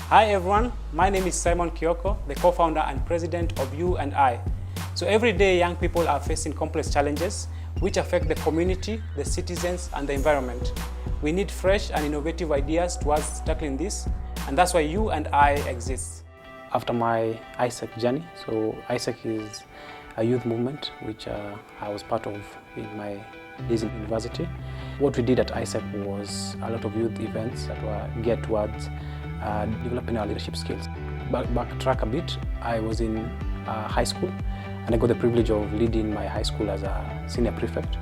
Hi everyone, my name is Simon Kioko, the co-founder and president of U&I. So every day young people are facing complex challenges which affect the community, the citizens and the environment. We need fresh and innovative ideas towards tackling this, and that's why U&I exists. After my ISEC journey, so ISEC is a youth movement which I was part of in my days in university. What we did at ISEC was a lot of youth events that were geared towards developing our leadership skills. Backtrack a bit, I was in high school and I got the privilege of leading my high school as a senior prefect.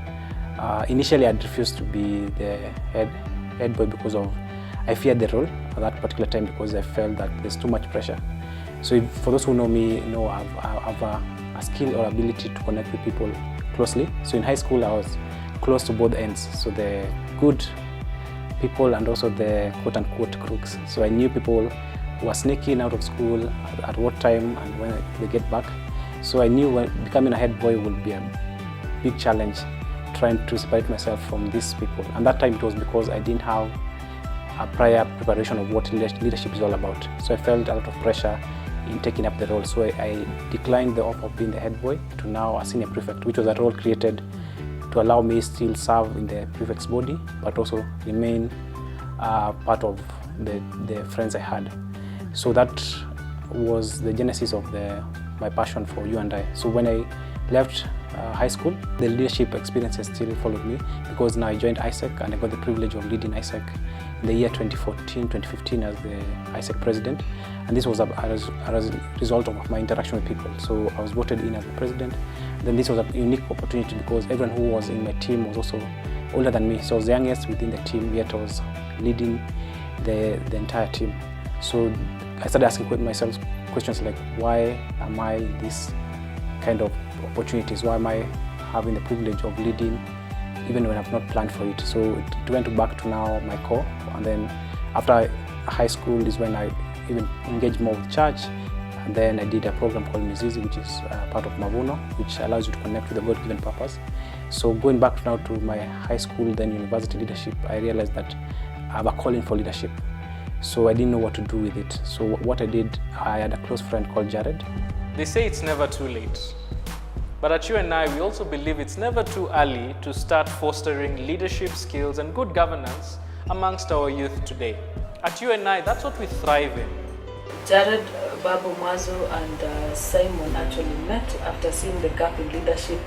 Initially, I refused to be the head boy because I feared the role at that particular time because I felt that there's too much pressure. So for those who know me, know I have a skill or ability to connect with people closely. So in high school, I was close to both ends. So the good people and also the quote-unquote crooks. So I knew people who were sneaking out of school at what time and when they get back. So I knew becoming a head boy would be a big challenge, trying to separate myself from these people. And that time it was because I didn't have a prior preparation of what leadership is all about. So I felt a lot of pressure in taking up the role. So I declined the offer of being the head boy to now a senior prefect, which was a role created to allow me still serve in the prefect's body, but also remain part of the friends I had. So that was the genesis of my passion for U&I. So when I left high school, the leadership experiences still followed me because now I joined ISEC and I got the privilege of leading ISEC in the year 2014-2015 as the ISEC president. And this was a result of my interaction with people. So I was voted in as the president. Then this was a unique opportunity because everyone who was in my team was also older than me. So I was the youngest within the team, yet I was leading the entire team. So I started asking myself questions like, why am I in this kind of opportunities? Why am I having the privilege of leading even when I've not planned for it? So it went back to now my core. And then after high school is when I even engaged more with church. And then I did a program called Mizizi, which is part of Mavuno, which allows you to connect with a God-given purpose. So going back now to my high school, then university leadership, I realized that I have a calling for leadership. So I didn't know what to do with it. So what I did, I had a close friend called Jared. They say it's never too late. But at U&I, we also believe it's never too early to start fostering leadership skills and good governance amongst our youth today. At U&I, that's what we thrive in. Jared, Babu Mazo and Simon actually met after seeing the gap in leadership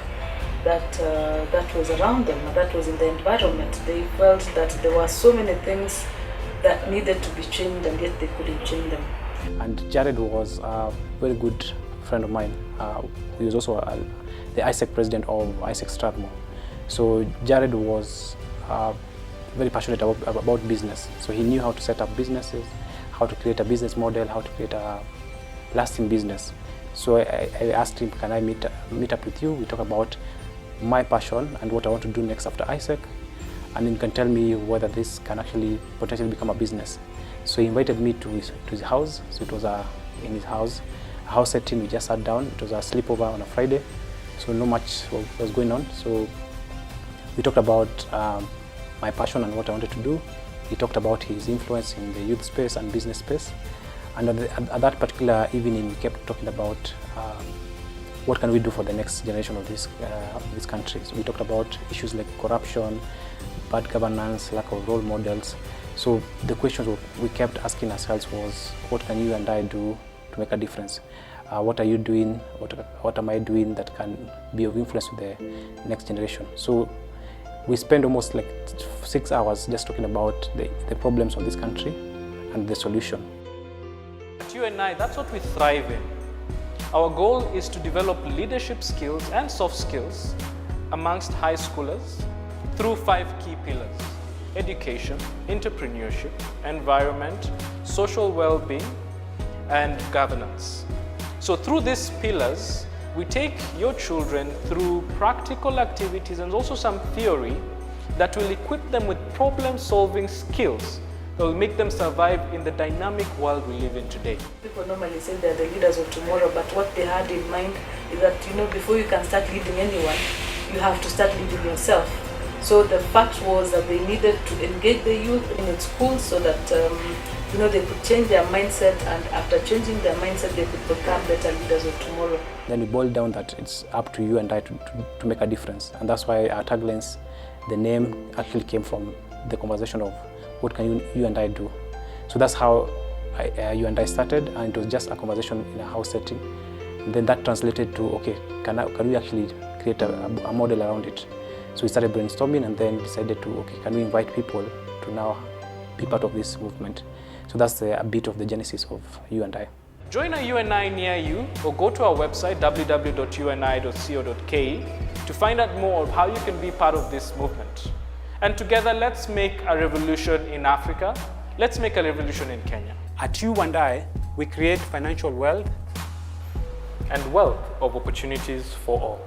that was around them, that was in the environment. They felt that there were so many things that needed to be changed and yet they couldn't change them. And Jared was a very good friend of mine. He was also the ISEC president of ISEC Strathmore. So Jared was very passionate about business. So he knew how to set up businesses, how to create a business model, how to create a lasting business. So I asked him, can I meet up with you? We talk about my passion and what I want to do next after ISEC. And he can tell me whether this can actually potentially become a business. So he invited me to his house. So it was in his house, a house setting. We just sat down. It was a sleepover on a Friday. So not much was going on. So we talked about my passion and what I wanted to do. He talked about his influence in the youth space and business space. And at that particular evening, we kept talking about what can we do for the next generation of this country. So we talked about issues like corruption, bad governance, lack of role models. So the questions we kept asking ourselves was, what can you and I do to make a difference? What are you doing? What am I doing that can be of influence to the next generation? So we spent almost like 6 hours just talking about the problems of this country and the solution. At U&I, that's what we thrive in. Our goal is to develop leadership skills and soft skills amongst high schoolers through 5 key pillars: education, entrepreneurship, environment, social well-being, and governance. So through these pillars, we take your children through practical activities and also some theory that will equip them with problem-solving skills that will make them survive in the dynamic world we live in today. People normally say they're the leaders of tomorrow, but what they had in mind is that, before you can start leading anyone, you have to start leading yourself. So the fact was that they needed to engage the youth in schools so that they could change their mindset, and after changing their mindset, they could become better leaders of tomorrow. Then we boiled down that it's up to you and I to make a difference. And that's why our taglines, the name actually came from the conversation of what can you and I do. So that's how you and I started, and it was just a conversation in a house setting. And then that translated to, okay, can we actually create a model around it? So we started brainstorming and then decided to, okay, can we invite people to now be part of this movement? So that's a bit of the genesis of You and I. Join a UNI near you or go to our website www.uni.co.ke to find out more of how you can be part of this movement. And together, let's make a revolution in Africa. Let's make a revolution in Kenya. At You and I, we create financial wealth and wealth of opportunities for all.